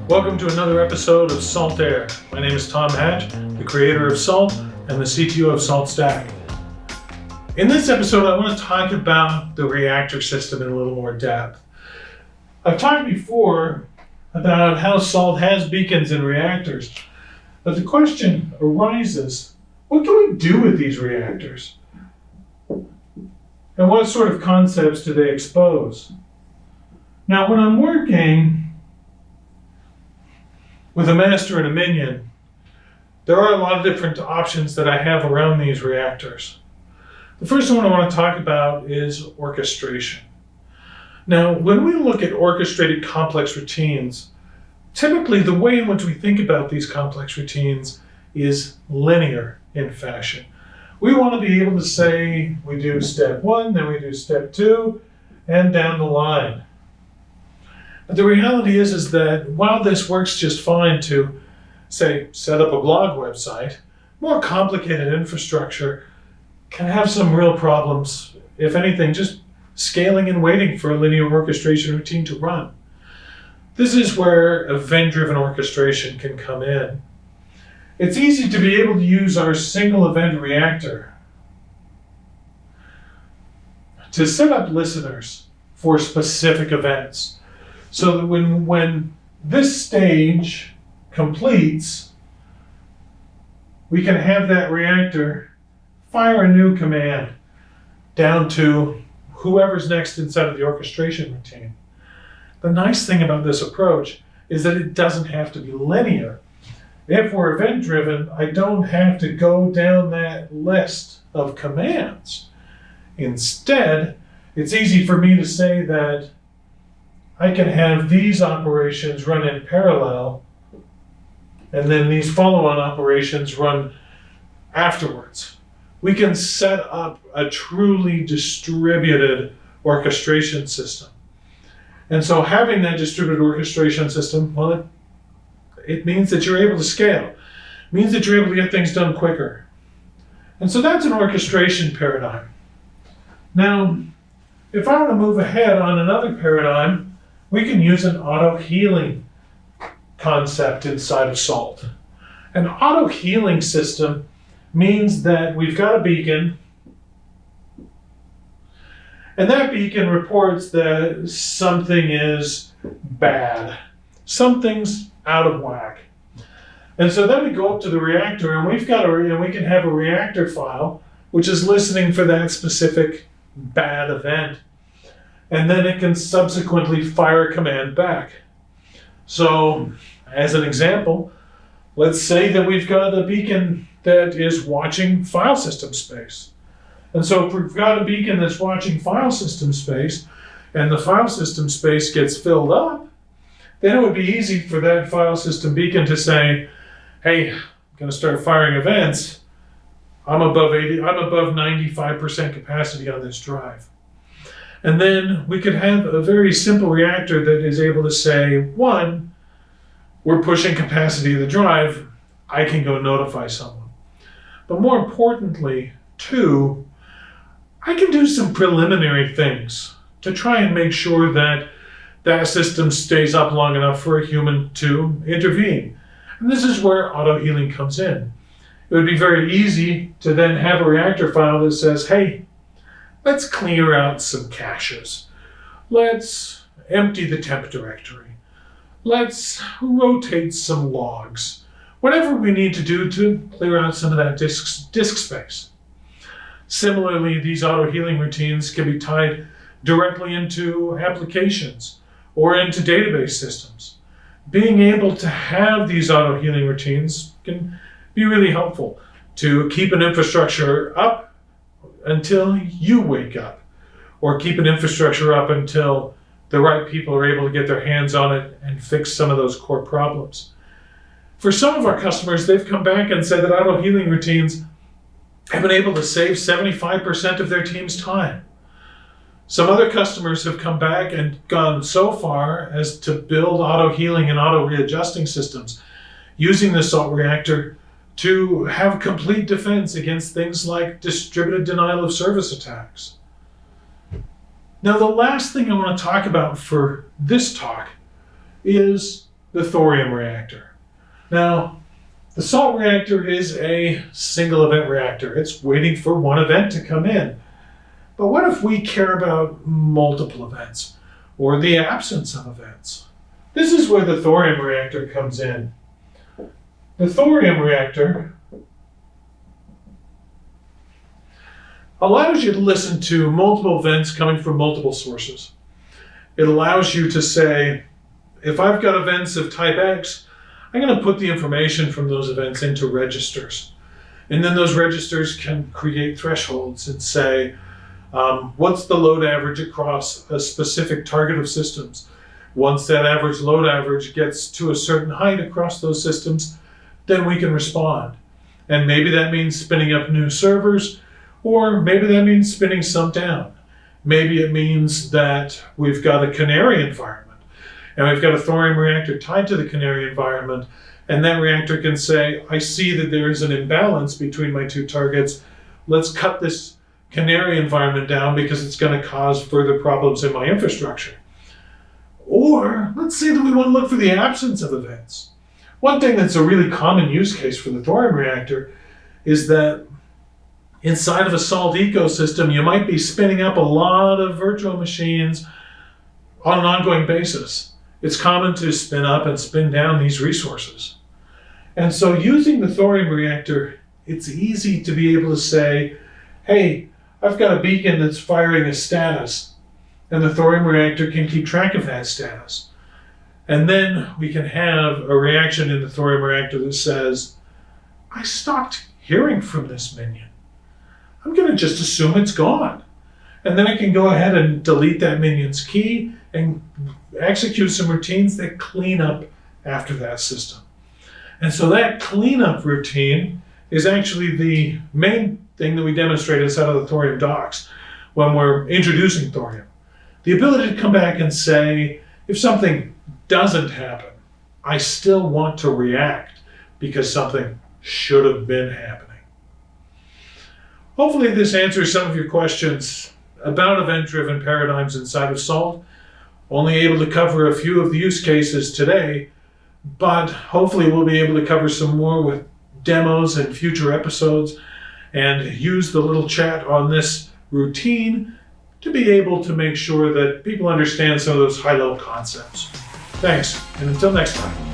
Welcome to another episode of Salt Air. My name is Tom Hatch, the creator of Salt and the CTO of SaltStack. In this episode, I want to talk about the Reactor system in a little more depth. I've talked before about how Salt has beacons and reactors, but the question arises, what can we do with these reactors? And what sort of concepts do they expose? Now, when I'm working with a master and a minion, there are a lot of different options that I have around these reactors. The first one I want to talk about is orchestration. Now, when we look at orchestrated complex routines, typically the way in which we think about these complex routines is linear in fashion. We want to be able to say we do step one, then we do step two, and down the line. But the reality is that while this works just fine to, say, set up a blog website, more complicated infrastructure can have some real problems, if anything, just scaling and waiting for a linear orchestration routine to run. This is where event-driven orchestration can come in. It's easy to be able to use our single event reactor to set up listeners for specific events, so that when this stage completes, we can have that reactor fire a new command down to whoever's next inside of the orchestration routine. The nice thing about this approach is that it doesn't have to be linear. If we're event-driven, I don't have to go down that list of commands. Instead, it's easy for me to say that I can have these operations run in parallel, and then these follow-on operations run afterwards. We can set up a truly distributed orchestration system. And so having that distributed orchestration system, well, it means that you're able to scale. It means that you're able to get things done quicker. And so that's an orchestration paradigm. Now, if I want to move ahead on another paradigm, we can use an AutoHealing concept inside of Salt. An AutoHealing system means that we've got a beacon, and that beacon reports that something is bad. Something's out of whack. And so then we go up to the reactor, and we can have a reactor file which is listening for that specific bad event. And then it can subsequently fire a command back. So, as an example, let's say that we've got a beacon that is watching file system space. And so if we've got a beacon that's watching file system space, and the file system space gets filled up, then it would be easy for that file system beacon to say, hey, I'm going to start firing events. I'm above 95% capacity on this drive. And then we could have a very simple reactor that is able to say, one, we're pushing capacity of the drive, I can go notify someone. But more importantly, two, I can do some preliminary things to try and make sure that that system stays up long enough for a human to intervene. And this is where AutoHealing comes in. It would be very easy to then have a reactor file that says, hey, let's clear out some caches. Let's empty the temp directory. Let's rotate some logs. Whatever we need to do to clear out some of that disk space. Similarly, these AutoHealing routines can be tied directly into applications or into database systems. Being able to have these AutoHealing routines can be really helpful to keep an infrastructure up until you wake up, or keep an infrastructure up until the right people are able to get their hands on it and fix some of those core problems. For some of our customers, they've come back and said that AutoHealing routines have been able to save 75% of their team's time. Some other customers have come back and gone so far as to build AutoHealing and AutoReadjusting systems using the Salt Reactor to have complete defense against things like distributed denial of service attacks. Now, the last thing I want to talk about for this talk is the thorium reactor. Now, the salt reactor is a single event reactor. It's waiting for one event to come in. But what if we care about multiple events or the absence of events? This is where the thorium reactor comes in. The thorium reactor allows you to listen to multiple events coming from multiple sources. It allows you to say, if I've got events of type X, I'm going to put the information from those events into registers. And then those registers can create thresholds and say, what's the load average across a specific target of systems? Once that average load average gets to a certain height across those systems, then we can respond. And maybe that means spinning up new servers, or maybe that means spinning some down. Maybe it means that we've got a canary environment, and we've got a thorium reactor tied to the canary environment, and that reactor can say, I see that there is an imbalance between my two targets. Let's cut this canary environment down because it's going to cause further problems in my infrastructure. Or let's say that we want to look for the absence of events. One thing that's a really common use case for the thorium reactor is that inside of a salt ecosystem, you might be spinning up a lot of virtual machines on an ongoing basis. It's common to spin up and spin down these resources. And so using the thorium reactor, it's easy to be able to say, hey, I've got a beacon that's firing a status, and the thorium reactor can keep track of that status. And then we can have a reaction in the thorium reactor that says, I stopped hearing from this minion. I'm going to just assume it's gone. And then I can go ahead and delete that minion's key and execute some routines that clean up after that system. And so that cleanup routine is actually the main thing that we demonstrate inside of the thorium docs when we're introducing thorium. The ability to come back and say, if something doesn't happen, I still want to react because something should have been happening. Hopefully this answers some of your questions about event-driven paradigms inside of SALT. Only able to cover a few of the use cases today, but hopefully we'll be able to cover some more with demos in future episodes and use the little chat on this routine to be able to make sure that people understand some of those high-level concepts. Thanks, and until next time.